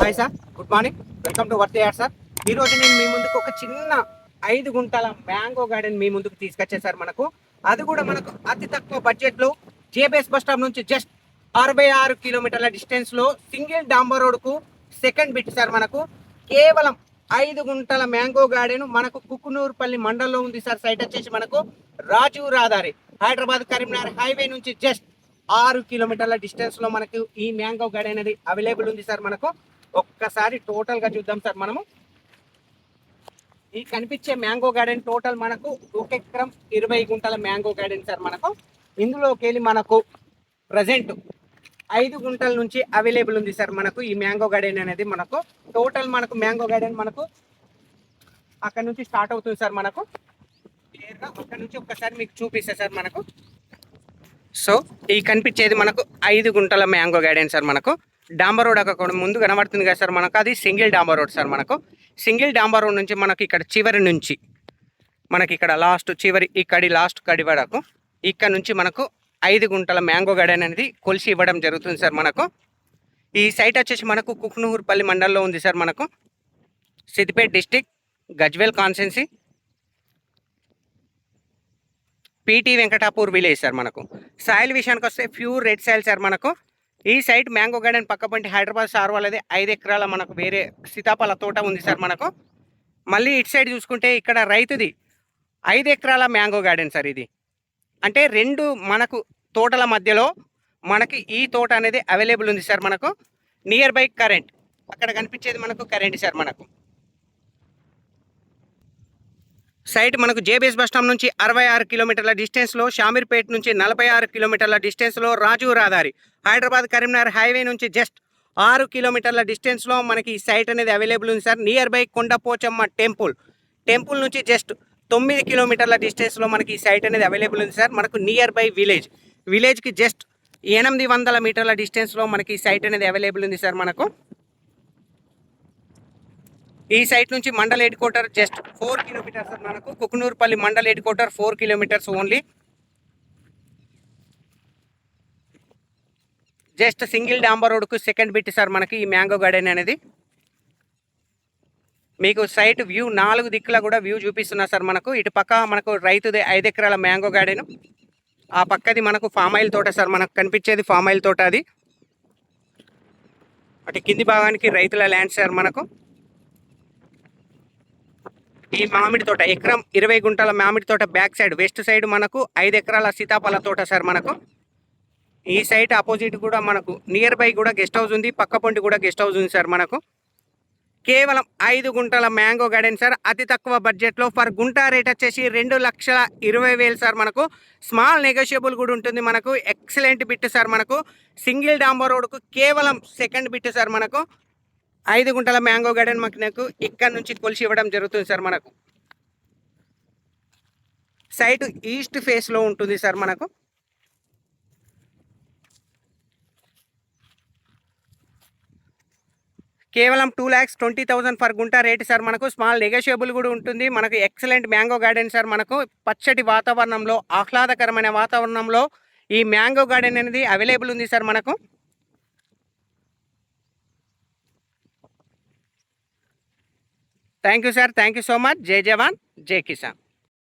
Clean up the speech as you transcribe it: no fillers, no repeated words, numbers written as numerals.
Hi sir, good morning. Welcome to worth add sir. ఈరోజు నేను మీ ముందుకు ఒక చిన్న 5 గుంటల మ్యాంగో గార్డెన్ మీ ముందుకు తీసుకొచ్చాను సార్. అది కూడా మనకు అతి తక్కువ బడ్జెట్లో జేబీఎస్ బస్ స్టాప్ నుంచి జస్ట్ 66 కిలోమీటర్ల డిస్టెన్స్లో సింగిల్ డాంబర్ రోడ్కు సెకండ్ బిట్ సార్. కేవలం 5 గుంటల మ్యాంగో గార్డెన్ మనకు కుకునూరుపల్లి మండలంలో ఉంది సార్. సైట్ వచ్చేసి మనకు రాజు రహదారి హైదరాబాద్ కరీంనగర్ హైవే నుంచి జస్ట్ 6 కిలోమీటర్ల డిస్టెన్స్లో మనకు ఈ మ్యాంగో గార్డెన్ అనేది అవైలబుల్ ఉంది సార్. ఒక్కసారి టోటల్గా చూద్దాం సార్. ఈ కనిపించే మ్యాంగో గార్డెన్ టోటల్ మనకు 1 ఎకరం 20 గుంటల మ్యాంగో గార్డెన్ సార్. ఇందులోకి వెళ్ళి మనకు ప్రజెంట్ 5 గుంటల నుంచి అవైలబుల్ ఉంది సార్. ఈ మ్యాంగో గార్డెన్ అనేది టోటల్ మ్యాంగో గార్డెన్ అక్కడ నుంచి స్టార్ట్ అవుతుంది సార్. క్లియర్గా అక్కడ నుంచి ఒక్కసారి మీకు చూపిస్తా సార్. సో ఈ కనిపించేది 5 గుంటల మ్యాంగో గార్డెన్ సార్. డాంబర్ రోడ్ అక్కడ ముందు కనబడుతుంది కదా సార్. అది సింగిల్ డాంబర్ రోడ్ సార్. సింగిల్ డాంబర్ రోడ్ నుంచి ఇక్కడ చివరి నుంచి ఇక్కడ లాస్ట్ చివరి ఇక్కడి లాస్ట్ కడి వరకు ఇక్కడ నుంచి 5 గుంటల మ్యాంగో గార్డెన్ అనేది కొలిసి ఇవ్వడం జరుగుతుంది సార్. ఈ సైట్ వచ్చేసి కుకునూరుపల్లి మండలంలో ఉంది sir. Siddipet district, Gajwel constituency, PT Venkatapur village sir. Soil విషయానికి వస్తే ప్యూర్ రెడ్ సాయిల్ సార్. ఈ సైట్ మ్యాంగో గార్డెన్ పక్కపంటి హైదరాబాద్ సార్ వాళ్ళది 5 ఎకరాల వేరే సీతాఫల తోట ఉంది సార్. మళ్ళీ ఇటు సైడ్ చూసుకుంటే ఇక్కడ రైతుది 5 ఎకరాల మ్యాంగో గార్డెన్ సార్. ఇది అంటే 2 తోటల మధ్యలో ఈ తోట అనేది అవైలబుల్ ఉంది సార్. నియర్ బై కరెంట్ అక్కడ కనిపించేది current sir. Site JBS bus stand నుంచి 66 కిలోమీటర్ల డిస్టెన్స్లో, షామీర్పేట నుంచి 46 కిలోమీటర్ల డిస్టెన్స్లో, రాజు రహదారి హైదరాబాద్ కరీంనగర్ హైవే నుంచి జస్ట్ 6 కిలోమీటర్ల డిస్టెన్స్లో ఈ సైట్ అనేది అవైలబుల్ ఉంది sir. Near by Kondapochamma temple నుంచి జస్ట్ 9 కిలోమీటర్ల డిస్టెన్స్లో ఈ సైట్ అనేది అవైలబుల్ ఉంది సార్. నియర్ బై విలేజ్కి జస్ట్ 800 మీటర్ల డిస్టెన్స్లో ఈ సైట్ అనేది అవైలబుల్ ఉంది సార్. ఈ సైట్ నుంచి mandal headquarter just 4 kilometres sir. Kukunoorpally mandal headquarter 4 kilometres only. Just single డాంబర్ రోడ్కు సెకండ్ బిట్ సార్. ఈ మ్యాంగో గార్డెన్ అనేది మీకు సైట్ వ్యూ 4 దిక్కులా కూడా వ్యూ చూపిస్తున్నా సార్. ఇటు పక్క రైతుది 5 ఎకరాల మ్యాంగో గార్డెన్, ఆ పక్కది ఫామ్ ఆయిల్ తోట సార్. కనిపించేది ఫామ్ ఆయిల్ తోట. అది అటు కింది భాగానికి రైతుల ల్యాండ్ సార్. ఈ మామిడి తోట ఎకరం 20 గుంటల మామిడి తోట బ్యాక్ సైడ్ వెస్ట్ సైడ్ 5 ఎకరాల సీతాఫల తోట సార్. ఈ సైట్ అపోజిట్ కూడా నియర్ బై కూడా గెస్ట్ హౌస్ ఉంది, పక్క పొంటి కూడా గెస్ట్ హౌస్ ఉంది సార్. కేవలం 5 గుంటల మ్యాంగో గార్డెన్ సార్. అతి తక్కువ బడ్జెట్లో ఫర్ గుంట రేట్ వచ్చేసి 2,20,000 సార్. స్మాల్ నెగోషియబుల్ కూడా ఉంటుంది. Excellent bit sir. సింగిల్ డాంబర్ రోడ్కు కేవలం సెకండ్ బిట్ సార్. 5 గుంటల మ్యాంగో గార్డెన్ ఇక్కడ నుంచి కొలిసి ఇవ్వడం జరుగుతుంది సార్. సైట్ ఈస్ట్ ఫేస్లో ఉంటుంది సార్. కేవలం 2,20,000 ఫర్ గుంట రేట్ సార్. స్మాల్ నెగోషియబుల్ కూడా ఉంటుంది. Excellent mango garden sir. పచ్చటి వాతావరణంలో, ఆహ్లాదకరమైన వాతావరణంలో ఈ మ్యాంగో గార్డెన్ అనేది అవైలబుల్ ఉంది sir. Thank you sir. Thank you so much. జై జవాన్, జై కిసాన్.